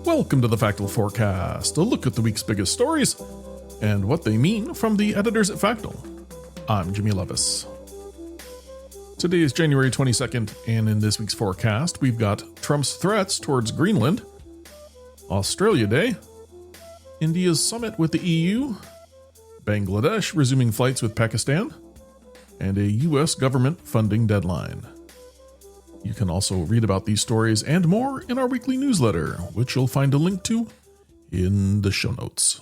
Welcome to the Factal Forecast, a look at the week's biggest stories and what they mean from the editors at Factal. I'm Jimmy Lovaas. Today is January 22nd, and in this week's forecast, we've got Trump's threats towards Greenland, Australia Day, India's summit with the EU, Bangladesh resuming flights with Pakistan, and a U.S. government funding deadline. You can also read about these stories and more in our weekly newsletter, which you'll find a link to in the show notes.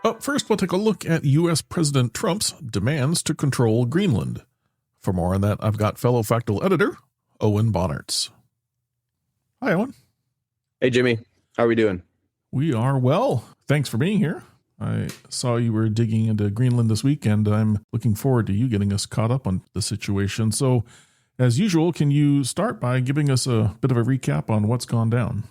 Up first, we'll take a look at U.S. President Trump's demands to control Greenland. For more on that, I've got fellow Factal editor, Owen Bonertz. Hi, Owen. Hey, Jimmy. How are we doing? We are well. Thanks for being here. I saw you were digging into Greenland this week, and I'm looking forward to you getting us caught up on the situation. So, as usual, can you start by giving us a bit of a recap on what's gone down?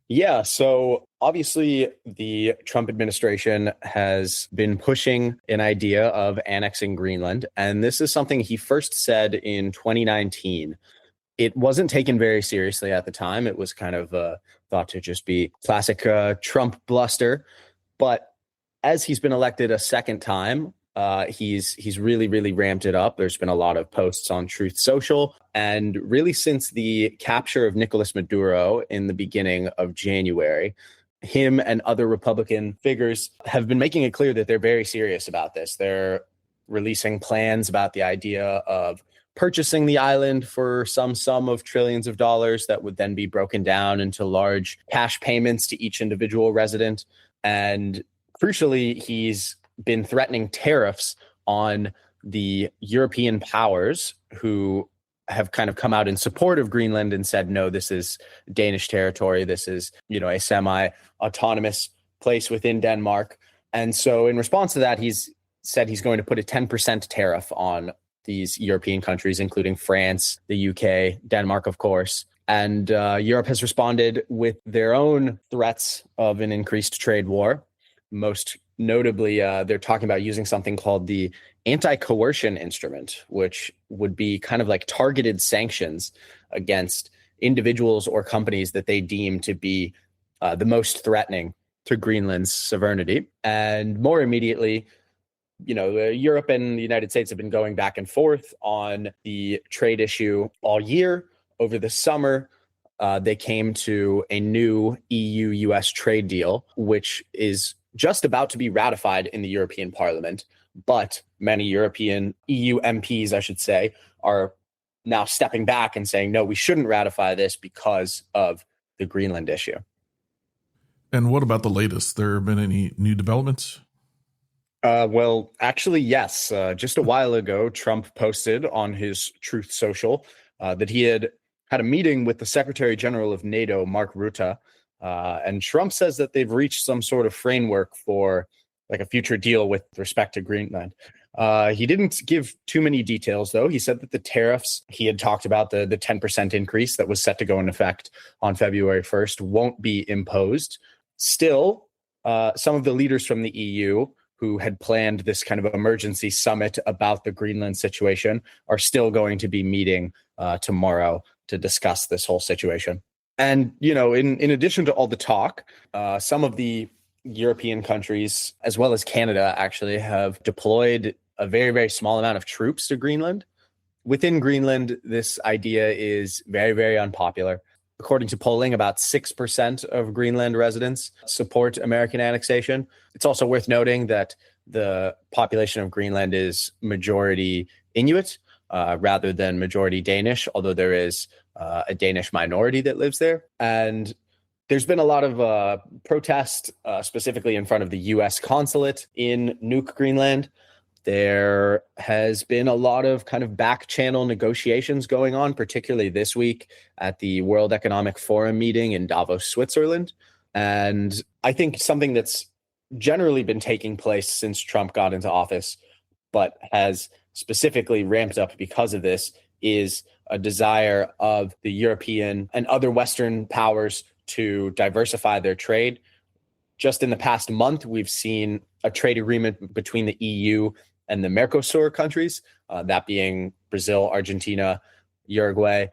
Yeah, so obviously the Trump administration has been pushing an idea of annexing Greenland, and this is something he first said in 2019. It wasn't taken very seriously at the time. It was kind of thought to just be classic Trump bluster. But as he's been elected a second time, he's really ramped it up. There's been a lot of posts on Truth Social. And really since the capture of Nicolas Maduro in the beginning of January, him and other Republican figures have been making it clear that they're very serious about this. They're releasing plans about the idea of purchasing the island for some sum of trillions of dollars that would then be broken down into large cash payments to each individual resident. And crucially, he's been threatening tariffs on the European powers who have kind of come out in support of Greenland and said, no, this is Danish territory. This is, a semi-autonomous place within Denmark. And so in response to that, he's said he's going to put a 10% tariff on these European countries, including France, the UK, Denmark, of course. And Europe has responded with their own threats of an increased trade war. Most notably, they're talking about using something called the anti-coercion instrument, which would be kind of like targeted sanctions against individuals or companies that they deem to be the most threatening to Greenland's sovereignty. And more immediately, Europe and the United States have been going back and forth on the trade issue all year. Over the summer, they came to a new EU-US trade deal, which is just about to be ratified in the European Parliament. But many European EU MPs, I should say, are now stepping back and saying, no, we shouldn't ratify this because of the Greenland issue. And what about the latest? There have been any new developments? Well, actually, yes. Just a while ago, Trump posted on his Truth Social that he had a meeting with the Secretary General of NATO, Mark Rutte, and Trump says that they've reached some sort of framework for like a future deal with respect to Greenland. He didn't give too many details, though. He said that the tariffs he had talked about, the 10% increase that was set to go into effect on February 1st, won't be imposed. Still, some of the leaders from the EU who had planned this kind of emergency summit about the Greenland situation are still going to be meeting tomorrow to discuss this whole situation. And, in addition to all the talk, some of the European countries, as well as Canada, actually have deployed a very, very small amount of troops to Greenland. Within Greenland, this idea is very, very unpopular. According to polling, about 6% of Greenland residents support American annexation. It's also worth noting that the population of Greenland is majority Inuit rather than majority Danish, although there is a Danish minority that lives there. And there's been a lot of protest, specifically in front of the U.S. consulate in Nuuk, Greenland. There has been a lot of kind of back channel negotiations going on, particularly this week at the World Economic Forum meeting in Davos, Switzerland. And I think something that's generally been taking place since Trump got into office, but has specifically ramped up because of this, is a desire of the European and other Western powers to diversify their trade, Just in the past month, we've seen a trade agreement between the EU and the Mercosur countries, that being Brazil, Argentina, Uruguay,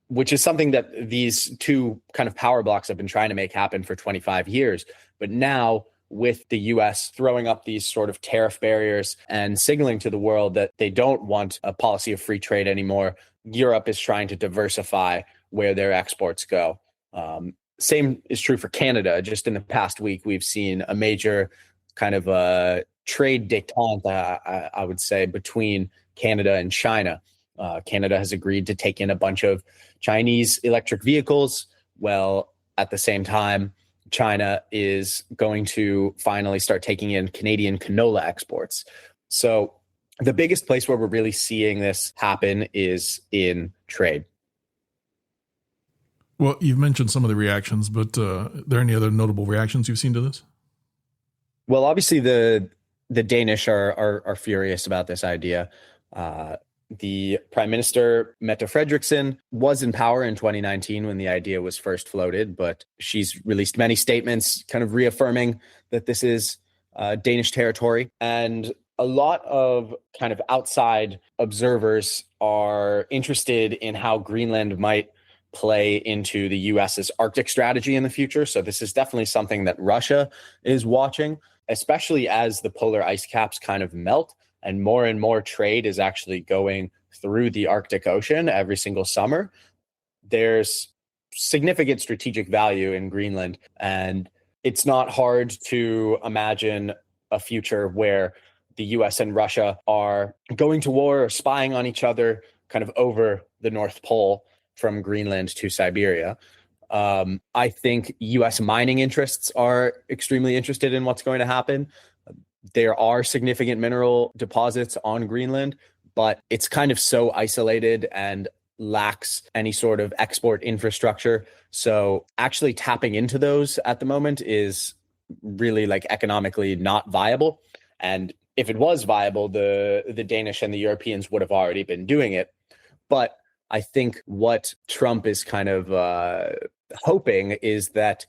which is something that these two kind of power blocks have been trying to make happen for 25 years. But now, with the US throwing up these sort of tariff barriers and signaling to the world that they don't want a policy of free trade anymore, Europe is trying to diversify where their exports go. Same is true for Canada. Just in the past week, we've seen a major kind of a trade détente, I would say, between Canada and China. Canada has agreed to take in a bunch of Chinese electric vehicles. Well, at the same time, China is going to finally start taking in Canadian canola exports. So the biggest place where we're really seeing this happen is in trade. Well, you've mentioned some of the reactions, but are there any other notable reactions you've seen to this? Well, obviously the Danish are furious about this idea. The Prime Minister, Mette Frederiksen, was in power in 2019 when the idea was first floated, but she's released many statements kind of reaffirming that this is Danish territory. And a lot of kind of outside observers are interested in how Greenland might play into the US's Arctic strategy in the future. So this is definitely something that Russia is watching, especially as the polar ice caps kind of melt and more trade is actually going through the Arctic Ocean every single summer. There's significant strategic value in Greenland, and it's not hard to imagine a future where the US and Russia are going to war or spying on each other kind of over the North Pole from Greenland to Siberia. I think US mining interests are extremely interested in what's going to happen. There are significant mineral deposits on Greenland, but it's kind of so isolated and lacks any sort of export infrastructure. So actually tapping into those at the moment is really like economically not viable. And if it was viable, the Danish and the Europeans would have already been doing it. But I think what Trump is kind of hoping is that,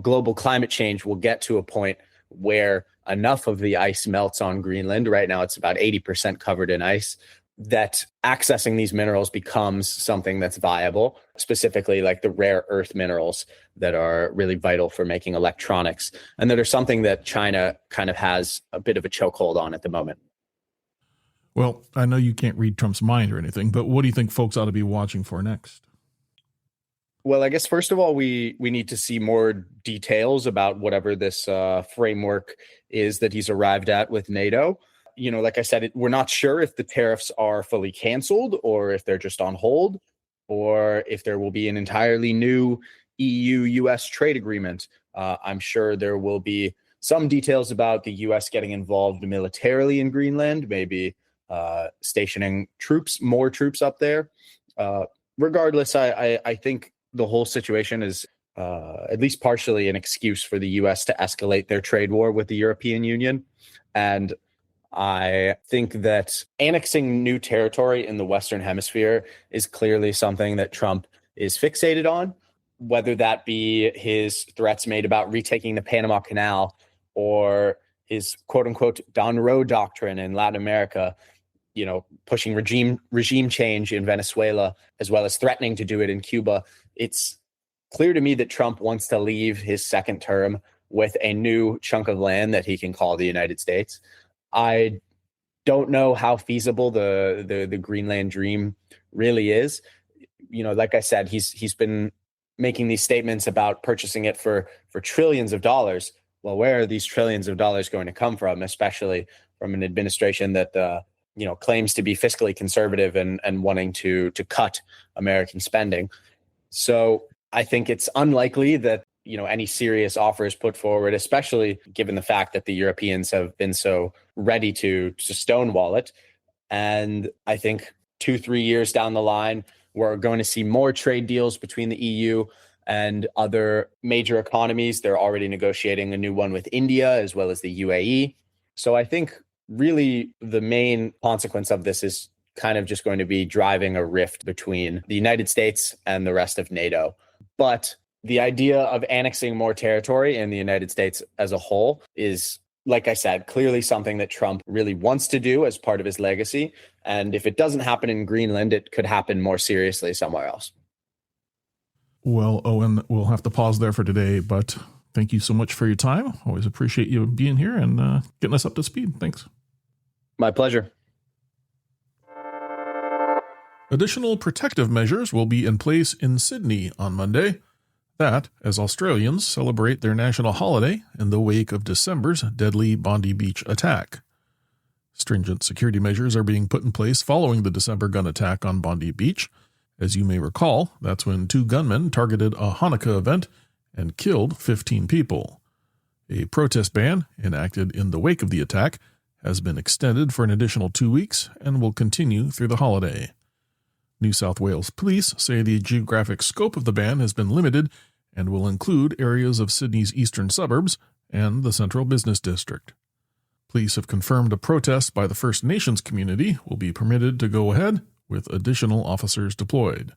global climate change will get to a point where enough of the ice melts on Greenland. Right now, it's about 80% covered in ice, that accessing these minerals becomes something that's viable, specifically like the rare earth minerals that are really vital for making electronics, and that are something that China kind of has a bit of a chokehold on at the moment. Well, I know you can't read Trump's mind or anything, but what do you think folks ought to be watching for next? Well, I guess first of all, we need to see more details about whatever this framework is that he's arrived at with NATO. Like I said, we're not sure if the tariffs are fully canceled or if they're just on hold, or if there will be an entirely new EU-US trade agreement. I'm sure there will be some details about the US getting involved militarily in Greenland, maybe stationing more troops up there. Regardless, I think the whole situation is at least partially an excuse for the US to escalate their trade war with the European Union. And I think that annexing new territory in the Western Hemisphere is clearly something that Trump is fixated on, whether that be his threats made about retaking the Panama Canal or his quote unquote Don Roe doctrine in Latin America, pushing regime change in Venezuela, as well as threatening to do it in Cuba. It's clear to me that Trump wants to leave his second term with a new chunk of land that he can call the United States. I don't know how feasible the Greenland dream really is. Like I said, he's been making these statements about purchasing it for trillions of dollars. Well, where are these trillions of dollars going to come from, especially from an administration that claims to be fiscally conservative and wanting to cut American spending? So I think it's unlikely that any serious offers put forward, especially given the fact that the Europeans have been so ready to stonewall it. And I think 2-3 years down the line, we're going to see more trade deals between the EU and other major economies. They're already negotiating a new one with India as well as the UAE. So I think really the main consequence of this is kind of just going to be driving a rift between the United States and the rest of NATO. But The idea of annexing more territory in the United States as a whole is, like I said, clearly something that Trump really wants to do as part of his legacy. And if it doesn't happen in Greenland, it could happen more seriously somewhere else. Well, Owen, we'll have to pause there for today, but thank you so much for your time. Always appreciate you being here and getting us up to speed. Thanks. My pleasure. Additional protective measures will be in place in Sydney on Monday. That, as Australians celebrate their national holiday in the wake of December's deadly Bondi Beach attack. Stringent security measures are being put in place following the December gun attack on Bondi Beach. As you may recall, that's when 2 gunmen targeted a Hanukkah event and killed 15 people. A protest ban, enacted in the wake of the attack, has been extended for an additional 2 weeks and will continue through the holiday. New South Wales Police say the geographic scope of the ban has been limited and will include areas of Sydney's eastern suburbs and the central business district. Police have confirmed a protest by the First Nations community will be permitted to go ahead, with additional officers deployed.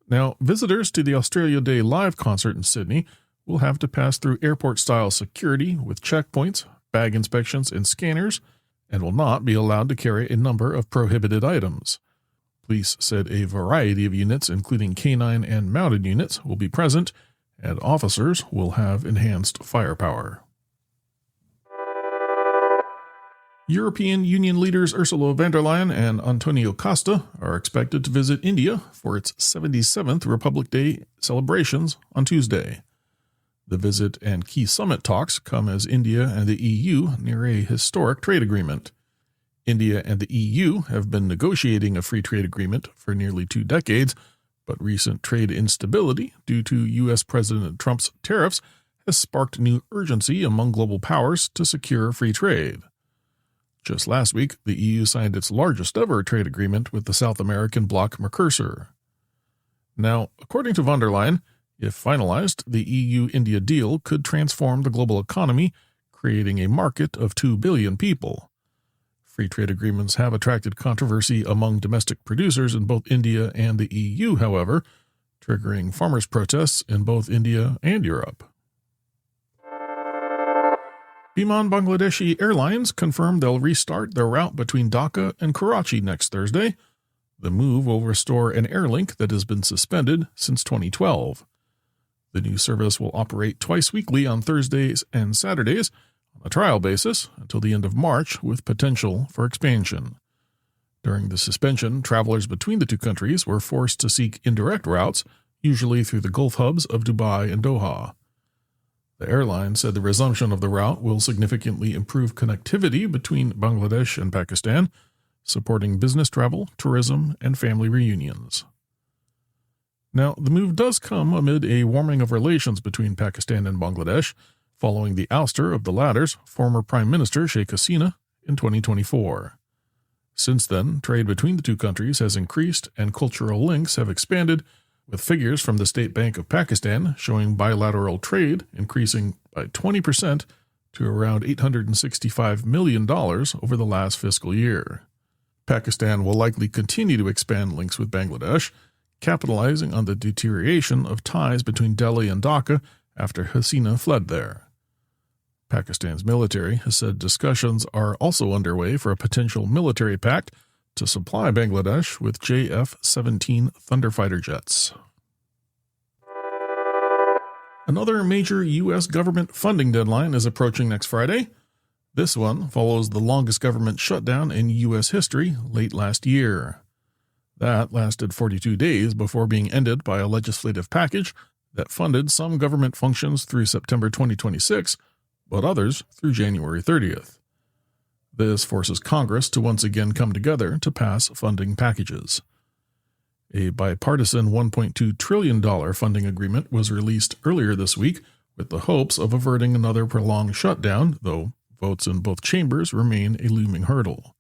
Now, visitors to the Australia Day live concert in Sydney will have to pass through airport-style security with checkpoints, bag inspections, and scanners, and will not be allowed to carry a number of prohibited items. Police said a variety of units, including canine and mounted units, will be present, and officers will have enhanced firepower. European Union leaders Ursula von der Leyen and Antonio Costa are expected to visit India for its 77th Republic Day celebrations on Tuesday. The visit and key summit talks come as India and the EU near a historic trade agreement. India and the EU have been negotiating a free trade agreement for nearly 2 decades, but recent trade instability due to U.S. President Trump's tariffs has sparked new urgency among global powers to secure free trade. Just last week, the EU signed its largest ever trade agreement with the South American bloc Mercosur. Now, according to von der Leyen, if finalized, the EU-India deal could transform the global economy, creating a market of 2 billion people. Free trade agreements have attracted controversy among domestic producers in both India and the EU, however, triggering farmers' protests in both India and Europe. Biman Bangladeshi Airlines confirmed they'll restart their route between Dhaka and Karachi next Thursday. The move will restore an air link that has been suspended since 2012. The new service will operate twice weekly on Thursdays and Saturdays on a trial basis until the end of March, with potential for expansion. During the suspension, travelers between the 2 countries were forced to seek indirect routes, usually through the Gulf hubs of Dubai and Doha. The airline said the resumption of the route will significantly improve connectivity between Bangladesh and Pakistan, supporting business travel, tourism, and family reunions. Now, the move does come amid a warming of relations between Pakistan and Bangladesh, following the ouster of the latter's former Prime Minister Sheikh Hasina in 2024. Since then, trade between the 2 countries has increased and cultural links have expanded, with figures from the State Bank of Pakistan showing bilateral trade increasing by 20% to around $865 million over the last fiscal year. Pakistan will likely continue to expand links with Bangladesh, capitalizing on the deterioration of ties between Delhi and Dhaka after Hasina fled there. Pakistan's military has said discussions are also underway for a potential military pact to supply Bangladesh with JF-17 Thunder fighter jets. Another major U.S. government funding deadline is approaching next Friday. This one follows the longest government shutdown in U.S. history late last year. That lasted 42 days before being ended by a legislative package that funded some government functions through September 2026, but others through January 30th. This forces Congress to once again come together to pass funding packages. A bipartisan $1.2 trillion funding agreement was released earlier this week with the hopes of averting another prolonged shutdown, though votes in both chambers remain a looming hurdle.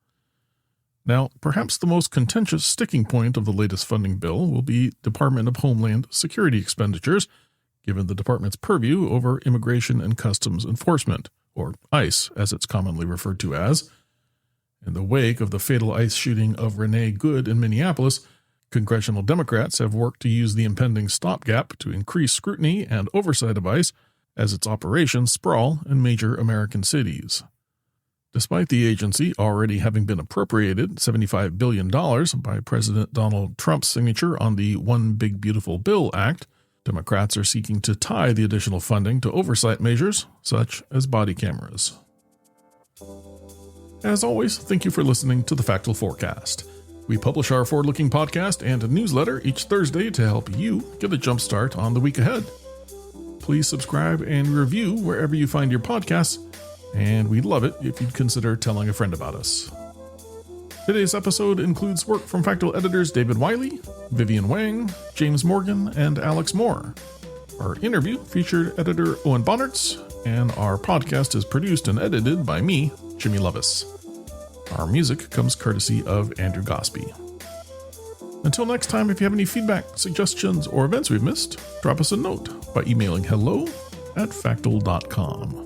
Now, perhaps the most contentious sticking point of the latest funding bill will be Department of Homeland Security expenditures, given the department's purview over Immigration and Customs Enforcement, or ICE as it's commonly referred to as. In the wake of the fatal ICE shooting of Renee Good in Minneapolis, Congressional Democrats have worked to use the impending stopgap to increase scrutiny and oversight of ICE as its operations sprawl in major American cities. Despite the agency already having been appropriated $75 billion by President Donald Trump's signature on the One Big Beautiful Bill Act, Democrats are seeking to tie the additional funding to oversight measures such as body cameras. As always, thank you for listening to the Factal Forecast. We publish our forward-looking podcast and newsletter each Thursday to help you get a jump start on the week ahead. Please subscribe and review wherever you find your podcasts, and we'd love it if you'd consider telling a friend about us. Today's episode includes work from Factal editors David Wiley, Vivian Wang, James Morgan, and Alex Moore. Our interview featured editor Owen Bonertz, and our podcast is produced and edited by me, Jimmy Lovaas. Our music comes courtesy of Andrew Gosby. Until next time, if you have any feedback, suggestions, or events we've missed, drop us a note by emailing hello@factal.com.